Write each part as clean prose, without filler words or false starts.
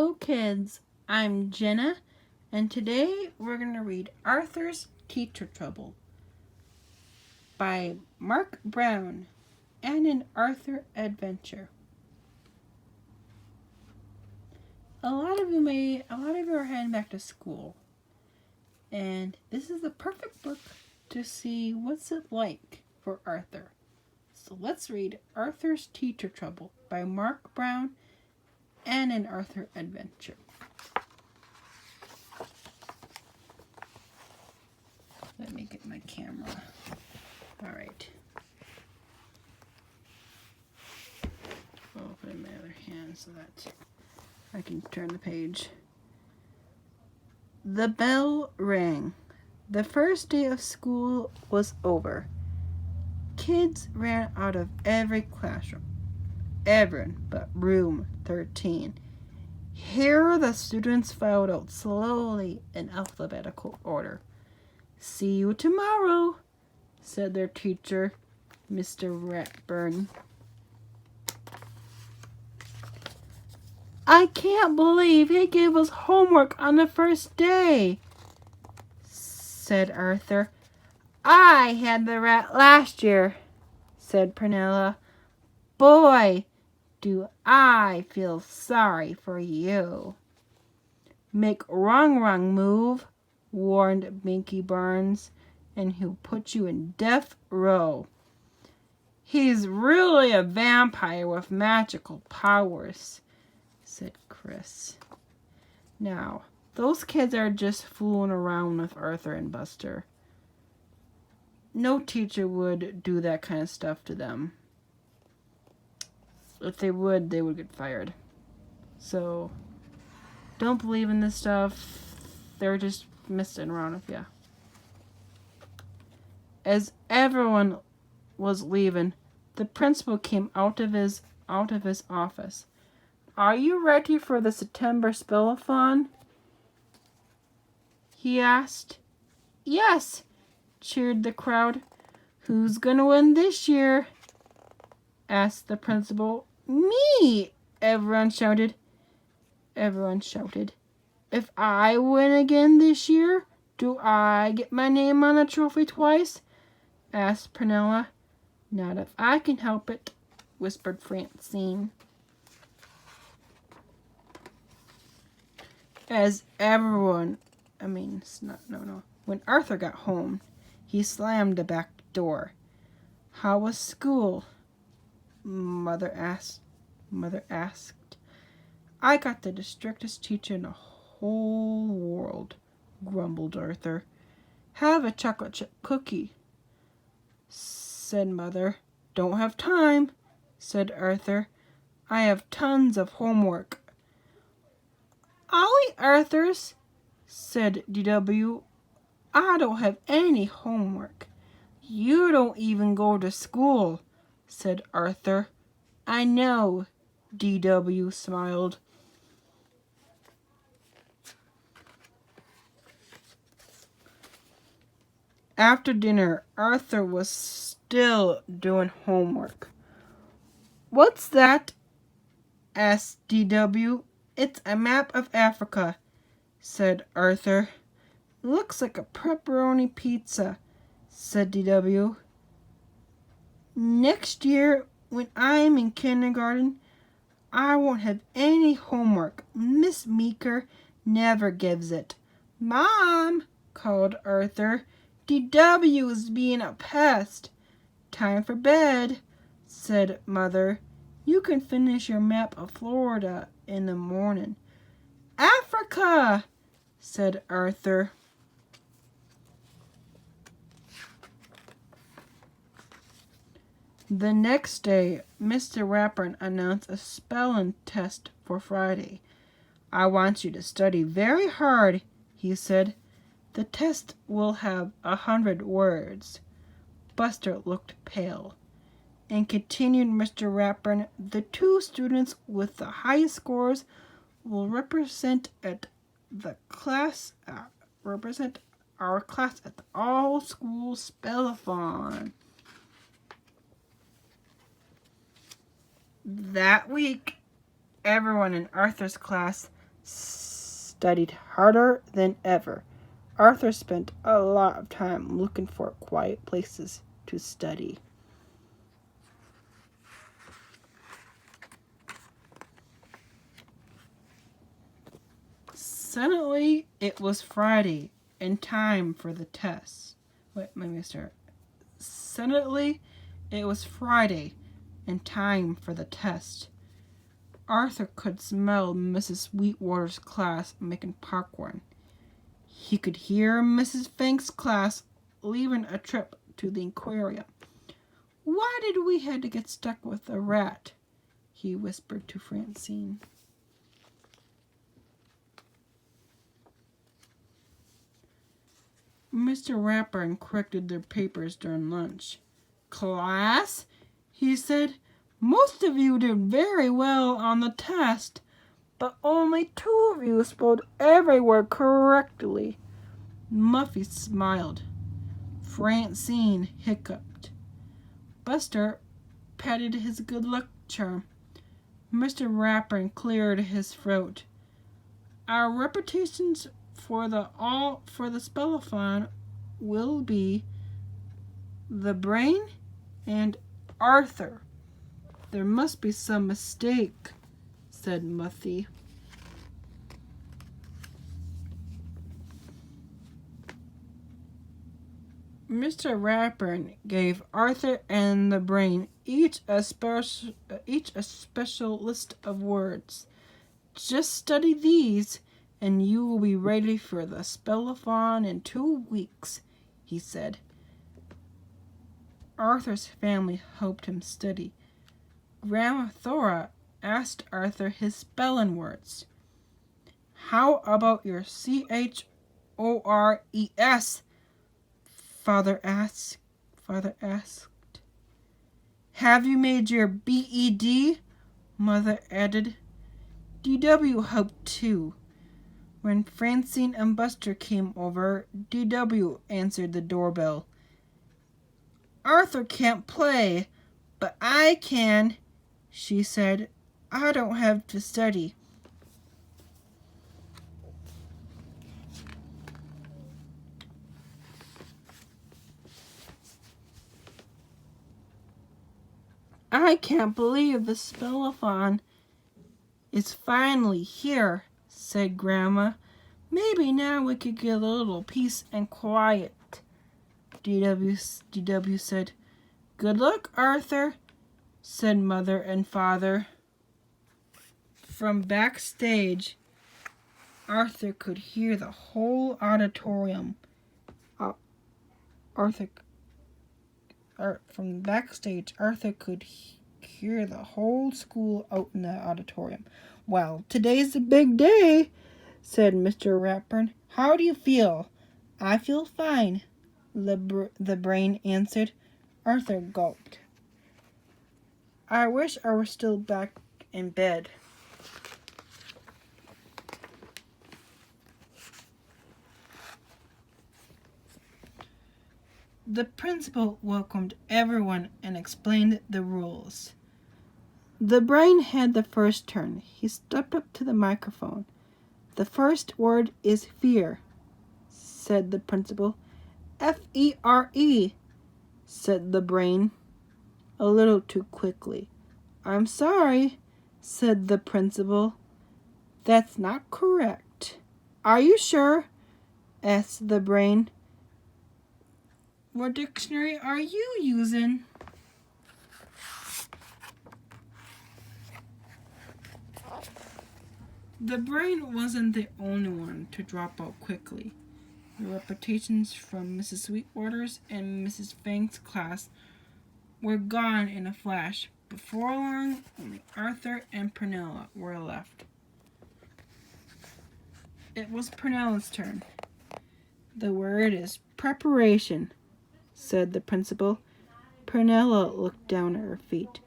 Hello kids, I'm Jenna, and today we're going to read Arthur's Teacher Trouble by Mark Brown and an Arthur Adventure. A lot of you are heading back to school, and this is the perfect book to see what's it like for Arthur. So let's read Arthur's Teacher Trouble by Mark Brown and an Arthur Adventure. Let me get my camera. All right. I'll put it in my other hand so that I can turn the page. The bell rang. The first day of school was over. Kids ran out of every classroom. Everyone but room 13. Here the students filed out slowly in alphabetical order. "See you tomorrow," said their teacher, Mr. Ratburn. "I can't believe he gave us homework on the first day," said Arthur. "I had the rat last year," said Prunella. "Boy, do I feel sorry for you." "Make wrong move," warned Binky Barnes, "and he'll put you in death row." "He's really a vampire with magical powers," said Chris. Now, those kids are just fooling around with Arthur and Buster. No teacher would do that kind of stuff to them. If they would get fired. So, don't believe in this stuff. They're just messing around with you. As everyone was leaving, the principal came out of his office. "Are you ready for the September Spellathon?" he asked. "Yes," cheered the crowd. "Who's gonna win this year?" asked the principal. "Me!" Everyone shouted. "If I win again this year, do I get my name on a trophy twice?" asked Prunella. "Not if I can help it," whispered Francine. When Arthur got home, he slammed the back door. "How was school?" Mother asked. "I got the strictest teacher in the whole world," grumbled Arthur. "Have a chocolate chip cookie," said Mother. "Don't have time," said Arthur. "I have tons of homework." "I'll eat Arthur's," said DW. "I don't have any homework." "You don't even go to school," said Arthur. "I know," DW smiled. After dinner, Arthur was still doing homework. "What's that?" asked DW. "It's a map of Africa," said Arthur. "Looks like a pepperoni pizza," said DW. "Next year, when I'm in kindergarten, I won't have any homework. Miss Meeker never gives it." "Mom," called Arthur, "DW is being a pest." "Time for bed," said Mother. "You can finish your map of Florida in the morning." "Africa," said Arthur. The next day, Mr. Ratburn announced a spelling test for Friday. "I want you to study very hard," he said. "The test will have 100 words." Buster looked pale. And continued Mr. Ratburn, "The two students with the highest scores will represent our class at the all-school spellathon." That week, everyone in Arthur's class studied harder than ever. Arthur spent a lot of time looking for quiet places to study. Suddenly, it was Friday and time for the test. Wait, let me start. Suddenly, it was Friday and time for the test. Arthur could smell Mrs. Sweetwater's class making popcorn. He could hear Mrs. Fink's class leaving a trip to the aquarium. "Why did we have to get stuck with a rat?" he whispered to Francine. Mr. Rapper corrected their papers during lunch. "Class," he said, "most of you did very well on the test, but only 2 of you spelled every word correctly." Muffy smiled. Francine hiccuped. Buster patted his good luck charm. Mr. Rapper cleared his throat. "Our repetitions for the spellathon will be the brain and Arthur." "There must be some mistake," said Muffy. Mr. Rapper gave Arthur and the brain each a special list of words. "Just study these, and you will be ready for the spellathon in 2 weeks," he said. Arthur's family helped him study. Grandma Thora asked Arthur his spelling words. "How about your CHORES?" Father asked. "Have you made your BED?" Mother added. DW helped too. When Francine and Buster came over, DW answered the doorbell. "Arthur can't play, but I can," she said. "I don't have to study." "I can't believe the spellathon is finally here," said Grandma. "Maybe now we could get a little peace and quiet." DW said. "Good luck, Arthur," said Mother and Father. From backstage, Arthur could hear the whole auditorium. From backstage, Arthur could hear the whole school out in the auditorium. "Well, today's a big day," said Mr. Ratburn. "How do you feel?" "I feel fine," the brain answered. Arthur gulped. "I wish I were still back in bed." The principal welcomed everyone and explained the rules. The brain had the first turn. He stepped up to the microphone. "The first word is fear," said the principal. FERE, said the brain, a little too quickly. "I'm sorry," said the principal. "That's not correct." "Are you sure?" asked the brain. "What dictionary are you using?" The brain wasn't the only one to drop out quickly. The repetitions from Mrs. Sweetwater's and Mrs. Fink's class were gone in a flash. Before long, only Arthur and Pernilla were left. It was Pernilla's turn. "The word is preparation," said the principal. Pernilla looked down at her feet.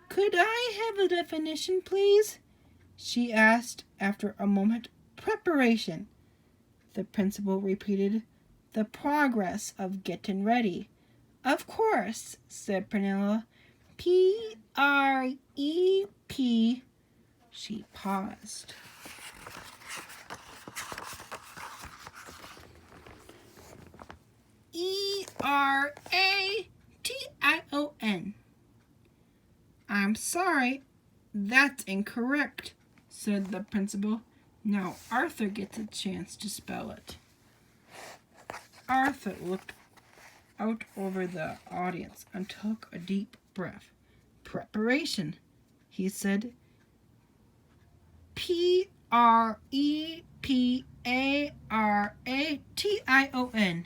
"Could I have the definition, please?" she asked after a moment. "Preparation," the principal repeated. "The progress of getting ready." "Of course," said Pernilla. PREP. She paused. P-R-A-T-I-O-N. I'm sorry, that's incorrect, said the principal. Now Arthur gets a chance to spell it. Arthur looked out over the audience and took a deep breath. Preparation, he said. P-R-E-P-A-R-A-T-I-O-N.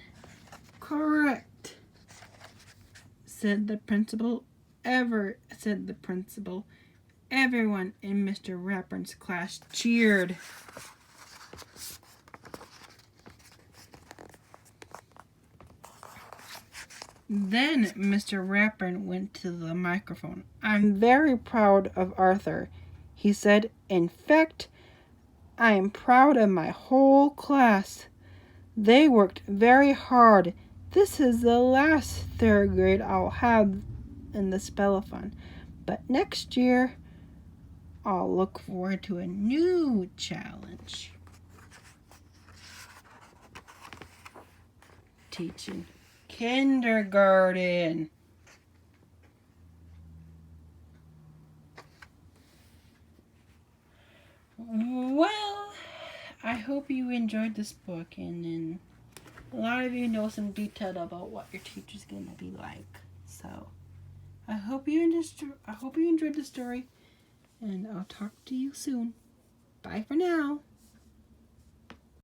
Correct, said the principal. Everyone in Mr. Ratburn's class cheered. Then Mr. Ratburn went to the microphone. I'm very proud of Arthur, he said. In fact, I am proud of my whole class. They worked very hard. This is the last third grade I'll have in the spellathon. But next year, I'll look forward to a new challenge. Teaching kindergarten. Well, I hope you enjoyed this book, and a lot of you know some detail about what your teacher's going to be like. So, I hope you enjoyed the story, and I'll talk to you soon. Bye for now.